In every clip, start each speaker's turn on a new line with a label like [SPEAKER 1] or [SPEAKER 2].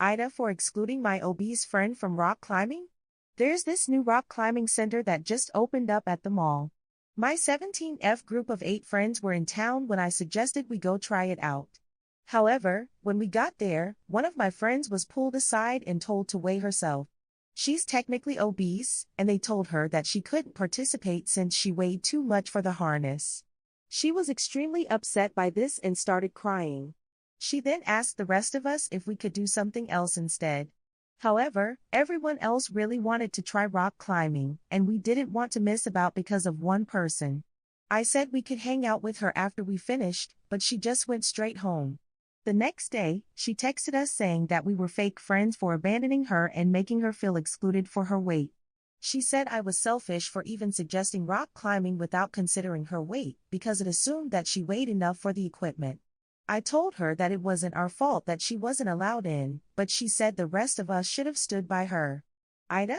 [SPEAKER 1] AITA for excluding my obese friend from rock climbing? There's this new rock climbing center that just opened up at the mall. My 17F group of 8 friends were in town when I suggested we go try it out. However, when we got there, one of my friends was pulled aside and told to weigh herself. She's technically obese, and they told her that she couldn't participate since she weighed too much for the harness. She was extremely upset by this and started crying. She then asked the rest of us if we could do something else instead. However, everyone else really wanted to try rock climbing, and we didn't want to miss out because of one person. I said we could hang out with her after we finished, but she just went straight home. The next day, she texted us saying that we were fake friends for abandoning her and making her feel excluded for her weight. She said I was selfish for even suggesting rock climbing without considering her weight because it assumed that she weighed enough for the equipment. I told her that it wasn't our fault that she wasn't allowed in, but she said the rest of us should have stood by her. AITA?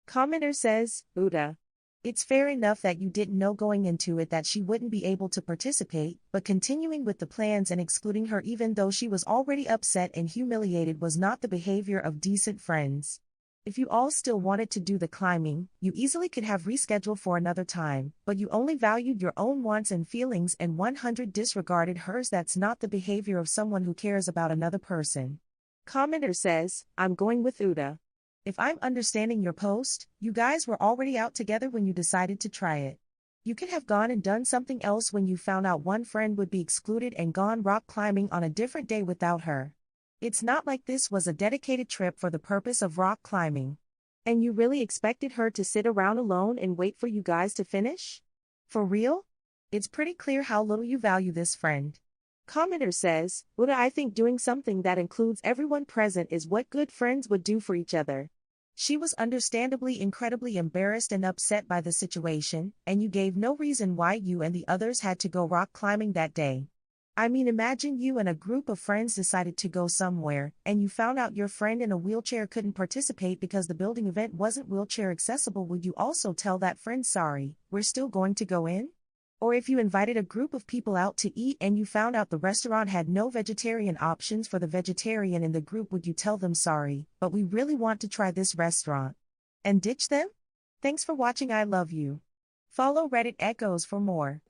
[SPEAKER 1] Commenter says, Uda. It's fair enough that you didn't know going into it that she wouldn't be able to participate, but continuing with the plans and excluding her even though she was already upset and humiliated was not the behavior of decent friends. If you all still wanted to do the climbing, you easily could have rescheduled for another time, but you only valued your own wants and feelings and 100% disregarded hers. That's not the behavior of someone who cares about another person. Commenter says, I'm going with Uda. If I'm understanding your post, you guys were already out together when you decided to try it. You could have gone and done something else when you found out one friend would be excluded and gone rock climbing on a different day without her. It's not like this was a dedicated trip for the purpose of rock climbing. And you really expected her to sit around alone and wait for you guys to finish? For real? It's pretty clear how little you value this friend. Commenter says, Uda, I think doing something that includes everyone present is what good friends would do for each other. She was understandably incredibly embarrassed and upset by the situation, and you gave no reason why you and the others had to go rock climbing that day. I mean, imagine you and a group of friends decided to go somewhere, and you found out your friend in a wheelchair couldn't participate because the building event wasn't wheelchair accessible. Would you also tell that friend, sorry, we're still going to go in? Or if you invited a group of people out to eat and you found out the restaurant had no vegetarian options for the vegetarian in the group, would you tell them, sorry, but we really want to try this restaurant? And ditch them? Thanks for watching. I love you. Follow Reddit Echoes for more.